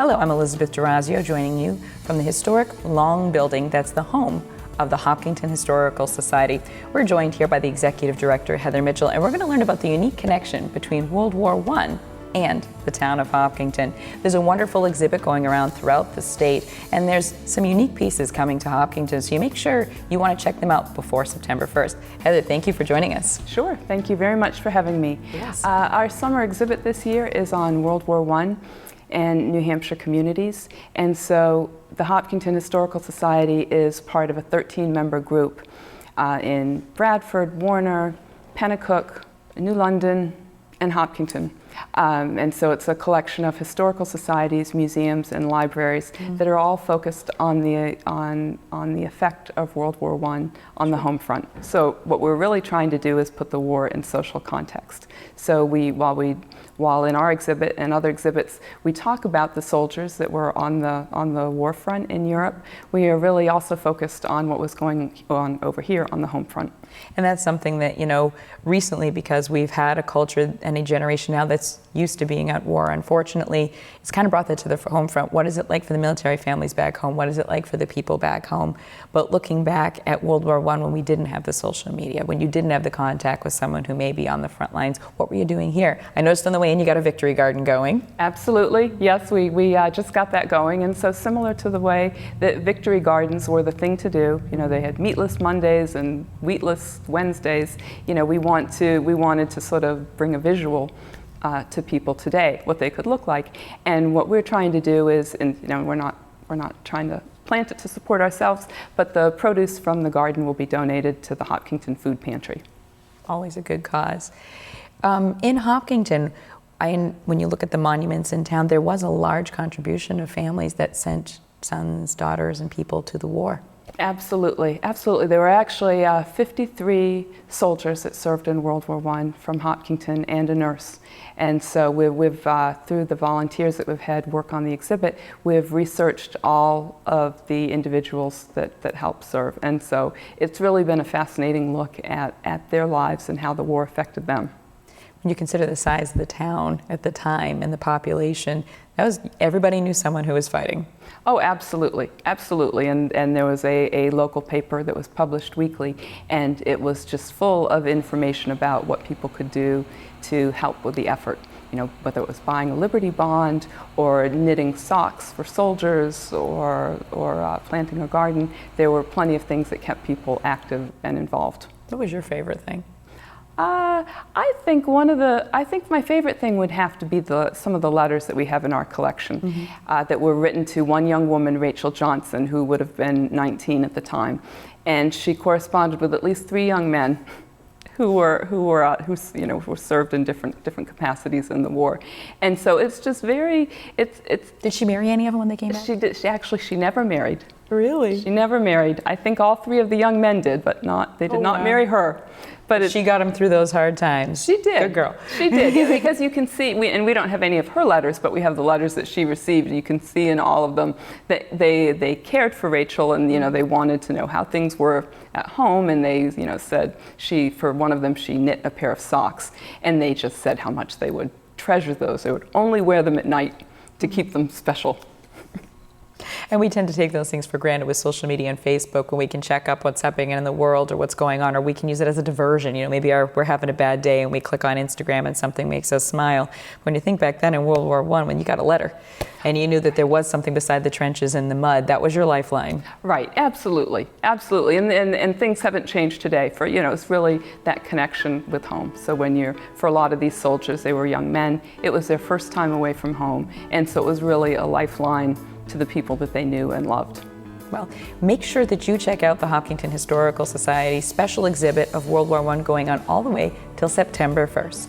Hello, I'm Elizabeth Durazio, joining you from the historic Long Building that's the home of the Hopkinton Historical Society. We're joined here by the Executive Director, Heather Mitchell, and we're going to learn about the unique connection between World War I and the town of Hopkinton. There's a wonderful exhibit going around throughout the state, and there's some unique pieces coming to Hopkinton, so you make sure you want to check them out before September 1st. Heather, thank you for joining us. Sure, thank you very much for having me. Yes. Our summer exhibit this year is on World War I and New Hampshire communities, and so the Hopkinton Historical Society is part of a 13-member group in Bradford, Warner, Pennacook, New London, and Hopkinton. And so it's a collection of historical societies, museums, and libraries that are all focused on the effect of World War I on the home front. So what we're really trying to do is put the war in social context. So while in our exhibit and other exhibits we talk about the soldiers that were on the war front in Europe, we are really also focused on what was going on over here on the home front. And that's something that, recently, because we've had a culture and a generation now that's used to being at war, unfortunately, it's kind of brought that to the home front. What is it like for the military families back home? What is it like for the people back home? But looking back at World War I, when we didn't have the social media, when you didn't have the contact with someone who may be on the front lines, what were you doing here? I noticed on the way in you got a victory garden going. Absolutely, yes, we just got that going, and so similar to the way that victory gardens were the thing to do, they had meatless Mondays and wheatless Wednesdays, we wanted to sort of bring a visual to people today, what they could look like. And what we're trying to do is, and we're not trying to plant it to support ourselves, but the produce from the garden will be donated to the Hopkinton Food Pantry. Always a good cause. In Hopkinton, when you look at the monuments in town, there was a large contribution of families that sent sons, daughters, and people to the war. Absolutely, absolutely. There were actually 53 soldiers that served in World War I from Hopkinton and a nurse. And so we've through the volunteers that we've had work on the exhibit, we've researched all of the individuals that helped serve. And so it's really been a fascinating look at their lives and how the war affected them. When you consider the size of the town at the time and the population, everybody knew someone who was fighting. Oh, absolutely, absolutely. And there was a local paper that was published weekly, and it was just full of information about what people could do to help with the effort. Whether it was buying a Liberty Bond or knitting socks for soldiers or planting a garden, there were plenty of things that kept people active and involved. What was your favorite thing? I think my favorite thing would have to be some of the letters that we have in our collection that were written to one young woman, Rachel Johnson, who would have been 19 at the time, and she corresponded with at least 3 young men who served in different capacities in the war. And so it's just very Did she marry any of them when they came back? She did. She never married. Really? She never married. I think all 3 of the young men did, but they did not marry her. But she got him through those hard times. She did. Good girl. She did, yeah, because you can see, and we don't have any of her letters, but we have the letters that she received, and you can see in all of them that they cared for Rachel, and they wanted to know how things were at home, and they said for one of them she knit a pair of socks, and they just said how much they would treasure those. They would only wear them at night to keep them special. And we tend to take those things for granted with social media and Facebook, when we can check up what's happening in the world or what's going on, or we can use it as a diversion. Maybe we're having a bad day and we click on Instagram and something makes us smile. When you think back then in World War I, when you got a letter and you knew that there was something beside the trenches in the mud, that was your lifeline. Right, absolutely, absolutely. And things haven't changed today. It's really that connection with home. So for a lot of these soldiers, they were young men. It was their first time away from home, and so it was really a lifeline to the people that they knew and loved. Well, make sure that you check out the Hopkinton Historical Society special exhibit of World War I going on all the way till September 1st.